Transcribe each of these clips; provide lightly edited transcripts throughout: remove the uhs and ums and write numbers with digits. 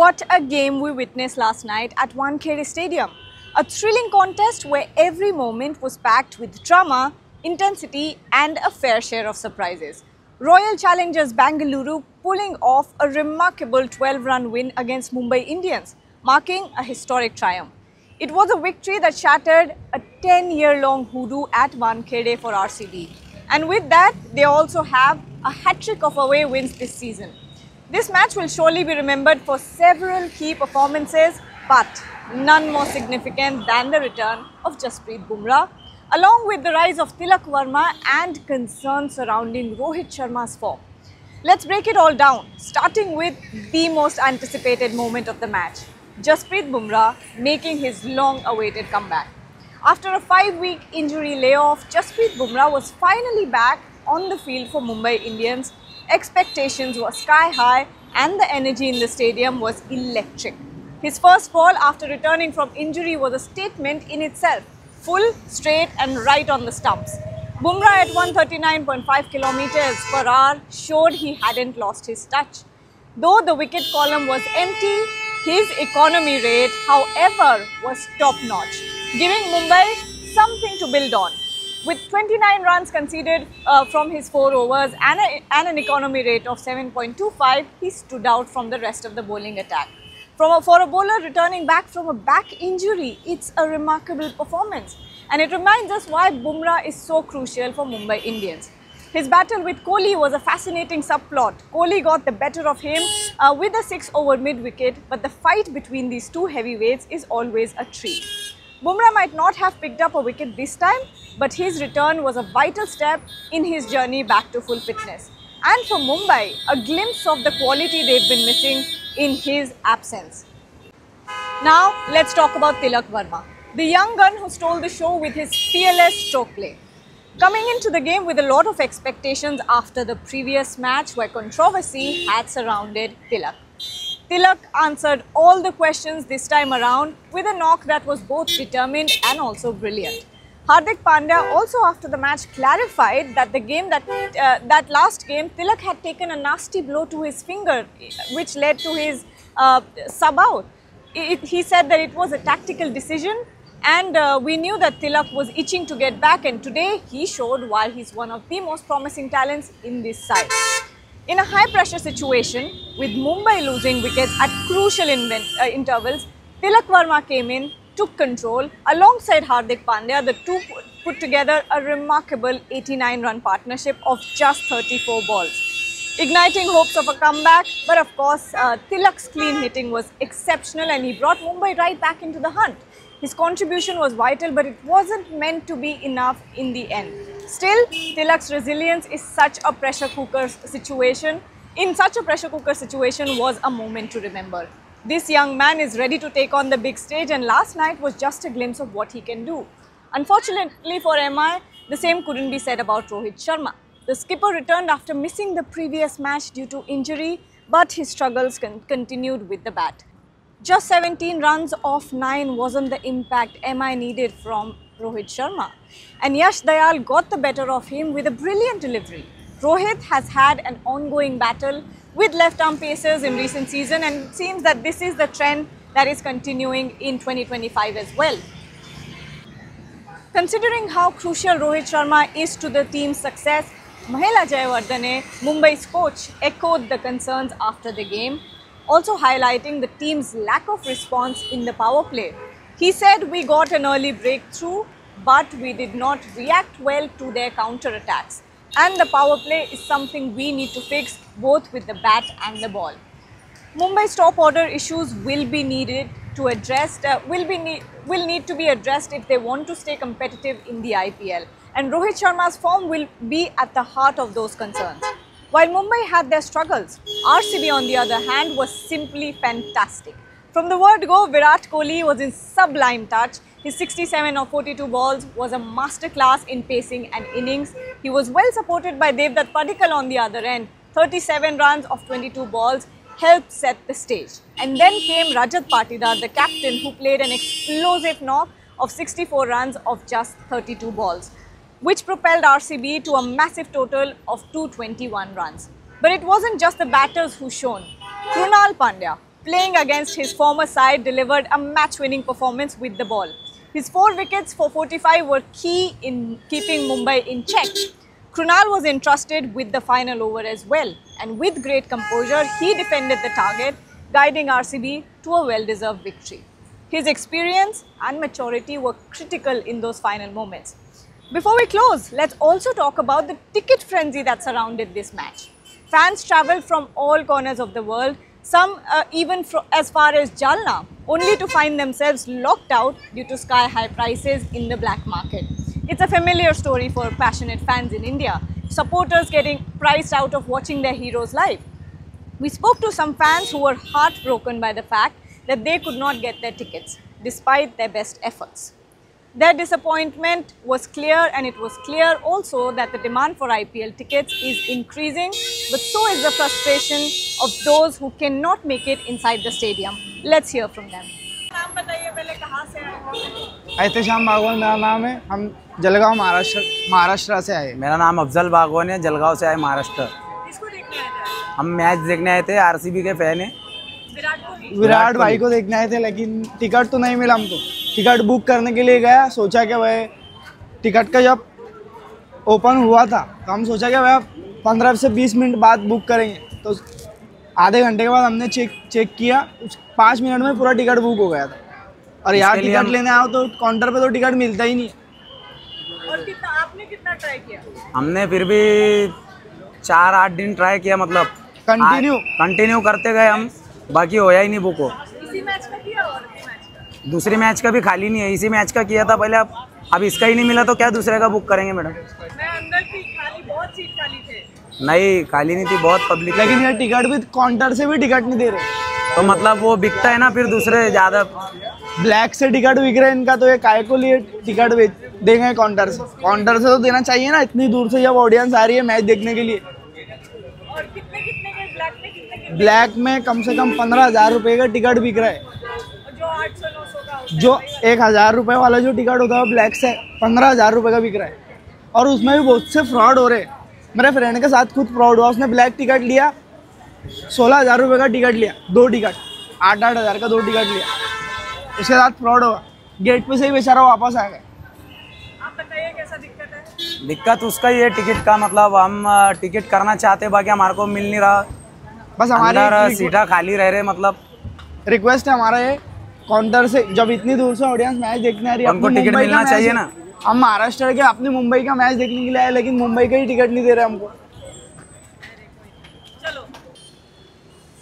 What a game we witnessed last night at Wankhede Stadium. A thrilling contest where every moment was packed with drama, intensity and a fair share of surprises. Royal Challengers Bengaluru pulling off a remarkable 12-run win against Mumbai Indians, marking a historic triumph. It was a victory that shattered a 10-year-long hoodoo at Wankhede for RCB. And with that, they also have a hat-trick of away wins this season. This match will surely be remembered for several key performances, but none more significant than the return of Jasprit Bumrah, along with the rise of Tilak Varma and concerns surrounding Rohit Sharma's form. Let's break it all down, starting with the most anticipated moment of the match, Jasprit Bumrah making his long-awaited comeback. After a 5-week injury layoff, Jasprit Bumrah was finally back on the field for Mumbai Indians. Expectations were sky high and the energy in the stadium was electric. His first ball after returning from injury was a statement in itself, full, straight and right on the stumps. Bumrah at 139.5 km/h showed he hadn't lost his touch. Though the wicket column was empty, his economy rate, however, was top-notch, giving Mumbai something to build on. With 29 runs conceded from his 4 overs and an economy rate of 7.25, he stood out from the rest of the bowling attack. For a bowler returning back from a back injury, it's a remarkable performance. And it reminds us why Bumrah is so crucial for Mumbai Indians. His battle with Kohli was a fascinating subplot. Kohli got the better of him with a 6-over mid-wicket, but the fight between these two heavyweights is always a treat. Bumrah might not have picked up a wicket this time, but his return was a vital step in his journey back to full fitness. And for Mumbai, a glimpse of the quality they've been missing in his absence. Now, let's talk about Tilak Varma, the young gun who stole the show with his fearless stroke play. Coming into the game with a lot of expectations after the previous match where controversy had surrounded Tilak. Tilak answered all the questions this time around with a knock that was both determined and also brilliant. Hardik Pandya also after the match clarified that that last game Tilak had taken a nasty blow to his finger which led to his sub out. He said that it was a tactical decision and we knew that Tilak was itching to get back, and today he showed why he's one of the most promising talents in this side. In a high-pressure situation, with Mumbai losing wickets at crucial intervals, Tilak Varma came in, took control. Alongside Hardik Pandya, the two put together a remarkable 89-run partnership of just 34 balls, igniting hopes of a comeback. But of course, Tilak's clean hitting was exceptional and he brought Mumbai right back into the hunt. His contribution was vital, but it wasn't meant to be enough in the end. Still, Tilak's resilience is such a pressure cooker situation. In such a pressure cooker situation was a moment to remember. This young man is ready to take on the big stage, and last night was just a glimpse of what he can do. Unfortunately for MI, the same couldn't be said about Rohit Sharma. The skipper returned after missing the previous match due to injury, but his struggles continued with the bat. Just 17 runs off 9 wasn't the impact MI needed from Rohit Sharma. And Yash Dayal got the better of him with a brilliant delivery. Rohit has had an ongoing battle with left-arm pacers in recent season, and it seems that this is the trend that is continuing in 2025 as well. Considering how crucial Rohit Sharma is to the team's success, Mahela Jayawardene, Mumbai's coach, echoed the concerns after the game, also highlighting the team's lack of response in the power play. He said, "We got an early breakthrough, but we did not react well to their counter-attacks. And the power play is something we need to fix both with the bat and the ball." Mumbai's top order issues will be needed to address, will need to be addressed if they want to stay competitive in the IPL. And Rohit Sharma's form will be at the heart of those concerns. While Mumbai had their struggles, RCB on the other hand was simply fantastic. From the word go, Virat Kohli was in sublime touch. His 67 of 42 balls was a masterclass in pacing and innings. He was well supported by Devdutt Padikkal on the other end. 37 runs of 22 balls helped set the stage. And then came Rajat Patidar, the captain, who played an explosive knock of 64 runs of just 32 balls, which propelled RCB to a massive total of 221 runs. But it wasn't just the batters who shone. Krunal Pandya, playing against his former side, delivered a match-winning performance with the ball. His 4 wickets for 45 were key in keeping Mumbai in check. Krunal was entrusted with the final over as well, and with great composure, he defended the target, guiding RCB to a well-deserved victory. His experience and maturity were critical in those final moments. Before we close, let's also talk about the ticket frenzy that surrounded this match. Fans travelled from all corners of the world, some even as far as Jalna, only to find themselves locked out due to sky-high prices in the black market. It's a familiar story for passionate fans in India, supporters getting priced out of watching their heroes live. We spoke to some fans who were heartbroken by the fact that they could not get their tickets, despite their best efforts. Their disappointment was clear, and it was clear also that the demand for IPL tickets is increasing, but so is the frustration of those who cannot make it inside the stadium. Let's hear from them. नाम बताइए पहले, कहाँ से आए हो? एहतेशाम बागवान मेरा नाम है। हम जलगांव महाराष्ट्र से आए। मेरा नाम अफजल बागवान है, जलगांव से आए महाराष्ट्र। किसको देखने आए थे? हम मैच देखने आए थे, आरसीबी के फैन हैं। विराट भाई को देखने आए थे, लेकिन टिकट तो नहीं मिला हमको। टिकट बुक करने के लिए गया, सोचा कि भाई टिकट का जब ओपन हुआ था तो हम सोचा कि भाई 15 से 20 मिनट बाद बुक करेंगे, तो आधे घंटे के बाद हमने चेक किया, 5 मिनट में पूरा टिकट बुक हो गया था। और यार टिकट लेने आओ तो काउंटर पे तो टिकट मिलता ही नहीं। और आपने कितना ट्राई किया? हमने फिर भी 4-8 दिन ट्राई किया, मतलब कंटिन्यू करते गए हम, बाकी होया ही नहीं बुक हो। इसी मैच का किया और भी मैच का? दूसरे मैच का भी खाली नहीं है, इसी मैच का किया था पहले। अब इसका ही नहीं मिला तो क्या दूसरे का बुक करेंगे मैडम? मैं अंदर थी, खाली, बहुत सीट खाली थे। नहीं, खाली नहीं थी, बहुत पब्लिक। लेकिन ये टिकट भी काउंटर से भी टिकट नहीं दे रहे, तो मतलब वो बिकता है ना, फिर दूसरे ज़्यादा ब्लैक से टिकट बिक रहे हैं इनका। तो ये काय को लिए टिकट देंगे काउंटर से? काउंटर से तो देना चाहिए ना, इतनी दूर से जब ऑडियंस आ रही है मैच देखने के लिए। और कितने के ब्लैक में कितने के? ब्लैक में कम से कम 15,000 रुपये का टिकट बिक रहा है। जो 800-900 का होता है, जो 1,000 रुपये वाला जो टिकट होता है वो ब्लैक से 15,000 रुपये का बिक रहा है। और उसमें भी बहुत से फ्रॉड हो रहे हैं। मेरे फ्रेंड के साथ खुद फ्रॉड हुआ, उसने ब्लैक टिकट लिया, 16,000 रुपये का टिकट लिया, 2 टिकट, 8-8 हज़ार का 2 टिकट लिया, उसके साथ फ्रॉड हुआ। गेट पे से ही बेचारा वापस आ गया। आप बताइए कैसा दिक्कत है? दिक्कत उसका ये टिकट का, मतलब हम टिकट करना चाहते बाकी हमारे को मिल नहीं रहा, बस हमारी सीटा खाली रह रहे। मतलब रिक्वेस्ट है हमारा ये, काउंटर से जब इतनी दूर से ऑडियंस मैच देखने आ रही है, हमको टिकट मिलना चाहिए ना। हम महाराष्ट्र के अपने मुंबई का मैच देखने के लिए आए, लेकिन मुंबई का ही टिकट नहीं दे रहे हमको।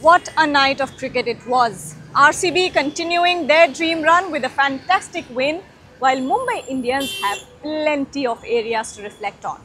What a night of cricket it was. RCB continuing their dream run with a fantastic win, while Mumbai Indians have plenty of areas to reflect on.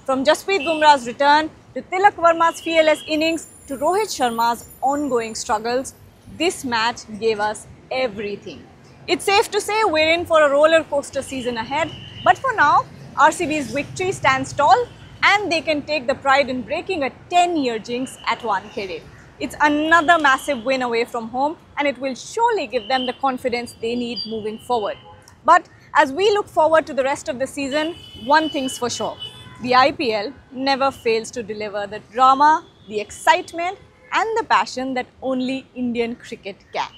From Jasprit Bumrah's return to Tilak Verma's fearless innings to Rohit Sharma's ongoing struggles, this match gave us everything. It's safe to say we're in for a roller coaster season ahead, but for now, RCB's victory stands tall and they can take the pride in breaking a 10-year jinx at Wankhede. It's another massive win away from home, and it will surely give them the confidence they need moving forward. But as we look forward to the rest of the season, one thing's for sure: the IPL never fails to deliver the drama, the excitement, and the passion that only Indian cricket can.